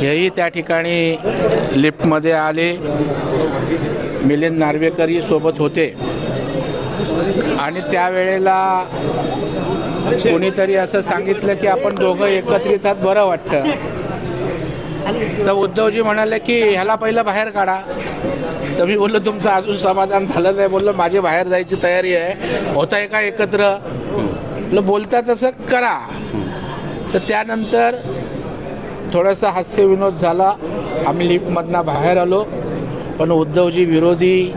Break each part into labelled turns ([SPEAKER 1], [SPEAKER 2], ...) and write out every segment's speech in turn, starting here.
[SPEAKER 1] हेही त्या ठिकाणी लिफ्टमध्ये आले. मिलिंद नार्वेकरही सोबत होते आणि त्यावेळेला कोणीतरी असं सांगितलं की आपण दोघं एकत्रित आहात, बरं वाटतं. तर उद्धवजी म्हणाले की ह्याला पहिलं बाहेर काढा. तर मी बोललो तुमचं अजून समाधान झालं नाही. बोललो माझी बाहेर जायची तयारी आहे, होत आहे का एकत्र. बोलता तसं करा. तर त्यानंतर थोडासा हास्यविनोद झाला. आम्ही लिफ्टमधनं बाहेर आलो, पण उद्धवजी विरोधी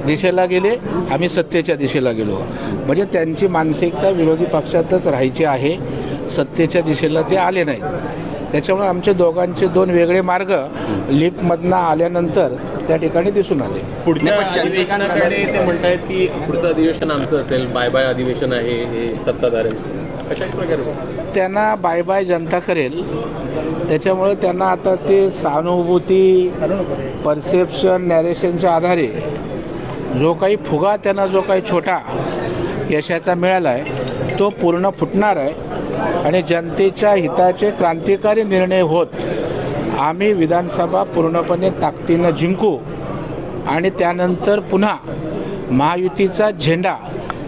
[SPEAKER 1] दिशेला गेले, आम्ही सत्तेच्या दिशेला गेलो. म्हणजे त्यांची मानसिकता विरोधी पक्षातच राहायची आहे, सत्तेच्या दिशेला ते आले नाहीत. त्याच्यामुळे आमचे दोघांचे दोन वेगळे मार्ग लिफ्टमधनं आल्यानंतर त्या ठिकाणी दिसून आले.
[SPEAKER 2] पुढच्या अधिवेशनाकडे ते म्हणतायत की पुढचं अधिवेशन आमचं असेल, बाय बाय अधिवेशन आहे हे सत्ताधाऱ्यांचं. कशा प्रकारे
[SPEAKER 1] त्यांना बाय बाय जनता करेल, त्याच्यामुळे त्यांना आता ते सहानुभूती, परसेप्शन, नॅरेशनच्या आधारे जो काही फुगा त्यांना जो काही छोटा यशाचा मिळाला आहे तो पूर्ण फुटणार आहे आणि जनतेच्या हिताचे क्रांतिकारी निर्णय होत आम्ही विधानसभा पूर्णपणे ताकदीनं जिंकू आणि त्यानंतर पुन्हा महायुतीचा झेंडा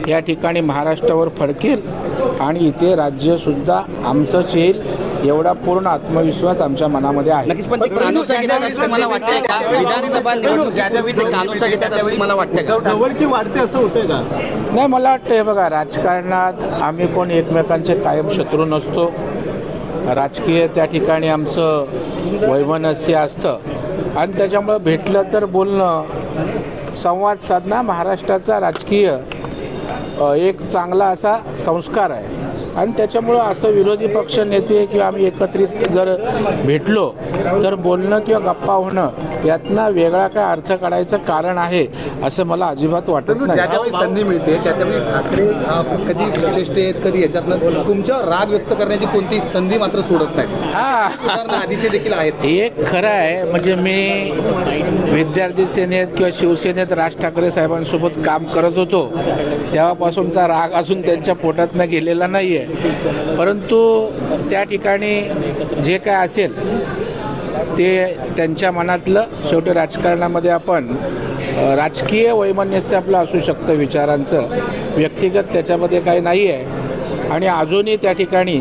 [SPEAKER 1] या ठिकाणी महाराष्ट्रावर फडकेल आणि इथे राज्यसुद्धा आमचंच येईल एवढा पूर्ण आत्मविश्वास आमच्या मनामध्ये आहे.
[SPEAKER 3] नक्कीच. पण कानूसा घेतात असं मला वाटतंय का? विधानसभा निवडणुकीपूर्वी कानूसा घेतात असं मला वाटतंय का?
[SPEAKER 2] जवळकी वाढते असं होतंय का?
[SPEAKER 1] नाही, मला वाटतं हे बघा, राजकारणात आम्ही कोण एकमेकांचे कायम शत्रू नसतो. राजकीय त्या ठिकाणी आमचं वैमनस्य असतं आणि त्याच्यामुळं भेटलं तर बोलणं, संवाद साधणं महाराष्ट्राचा राजकीय एक चांगला असा संस्कार आहे. आणि त्याच्यामुळं असं विरोधी पक्ष नेते किंवा आम्ही एकत्रित जर भेटलो तर बोलणं किंवा गप्पा होणं यातनं वेगळा काय अर्थ काढायचं कारण आहे असं मला अजिबात वाटत नाही.
[SPEAKER 4] ज्यावेळी संधी मिळते त्यावेळी ठाकरे कधी चेष्टेत कधी याच्यातनं तुमच्यावर राग व्यक्त करण्याची कोणती संधी मात्र सोडत नाही. आधीचे देखील आहेत.
[SPEAKER 1] एक खरं आहे, म्हणजे मी विद्यार्थी सेनेत किंवा शिवसेनेत राज ठाकरे साहेबांसोबत काम करत होतो तेव्हापासूनचा राग अजून त्यांच्या पोटातनं गेलेला नाही आहे. परंतु त्या ठिकाणी जे काय असेल ते त्यांच्या मनातलं, शेवटी राजकारणामध्ये आपण राजकीय वैमनस्य आपलं असू शकतं विचारांचं, व्यक्तिगत त्याच्यामध्ये काही नाही आहे. आणि अजूनही त्या ठिकाणी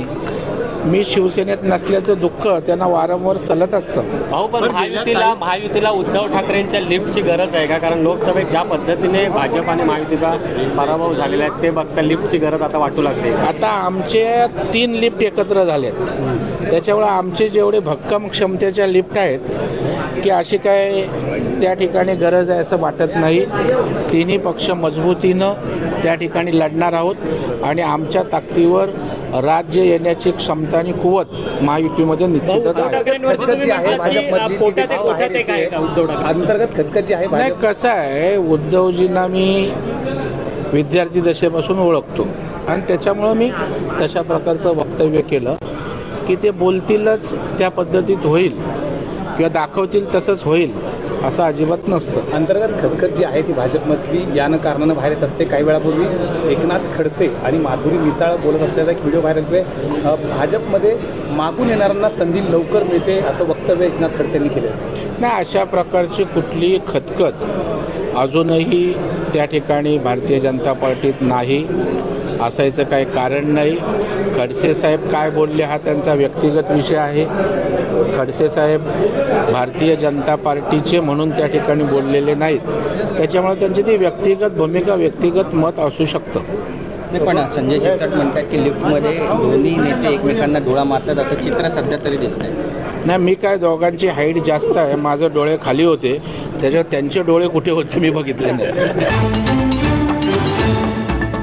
[SPEAKER 1] मी शिवसेनेत नसल्याचं दुःख त्यांना वारंवार सलत असतं.
[SPEAKER 5] भाऊ, पण महायुतीला उद्धव ठाकरेंच्या लिफ्टची गरज आहे का? कारण लोकसभेत ज्या पद्धतीने भाजप आणि महायुतीचा पराभव झालेला आहे ते बघता लिफ्टची गरज आता वाटू लागली.
[SPEAKER 1] आता आमचे 3 लिफ्ट एकत्र झालेत, त्याच्यामुळे आमचे जेवढे भक्कम क्षमतेच्या लिफ्ट आहेत की अशी काय त्या ठिकाणी गरज आहे असं वाटत नाही. तिन्ही पक्ष मजबूतीनं त्या ठिकाणी लढणार आहोत आणि आमच्या ताकदीवर राज्य येण्याची क्षमता आणि कुवत महायुतीमध्ये निश्चितच आहे.
[SPEAKER 4] अंतर्गत खतखत जी आहे.
[SPEAKER 1] नाही, कसं आहे, उद्धवजींना मी विद्यार्थी दशेपासून ओळखतो आणि त्याच्यामुळं मी तशा प्रकारचं वक्तव्य केलं की ते बोलतीलच त्या पद्धतीत होईल किंवा दाखवतील तसंच होईल असं अजिबात नसतं.
[SPEAKER 4] अंतर्गत खतखत जी आहे ती भाजपमधली यानं कारणानं बाहेर येत असते. काही वेळापूर्वी एकनाथ खडसे आणि माधुरी मिसाळ बोलत असल्याचा एक व्हिडिओ व्हायरल होतोय. भाजपमध्ये मागून येणाऱ्यांना संधी लवकर मिळते असं वक्तव्य एकनाथ खडसे यांनी केलं.
[SPEAKER 1] नाही, अशा प्रकारची कुठलीही खतखत अजूनही त्या ठिकाणी भारतीय जनता पार्टीत नाही, असायचं काही कारण नाही. खडसे साहेब काय बोलले हा त्यांचा व्यक्तिगत विषय आहे. खडसे साहेब भारतीय जनता पार्टीचे म्हणून त्या ठिकाणी बोललेले नाहीत, त्याच्यामुळे त्यांची ती व्यक्तिगत भूमिका, व्यक्तिगत मत असू शकतं.
[SPEAKER 3] पण संजय शिरसाट म्हणतात की लिफ्टमध्ये दोन्ही नेते एकमेकांना डोळा मारतात असं चित्र सध्या तरी दिसतंय.
[SPEAKER 1] नाही, मी काय, दोघांची हाईट जास्त आहे, माझे डोळे खाली होते, त्याच्यात त्यांचे डोळे कुठे होते मी बघितले नाही.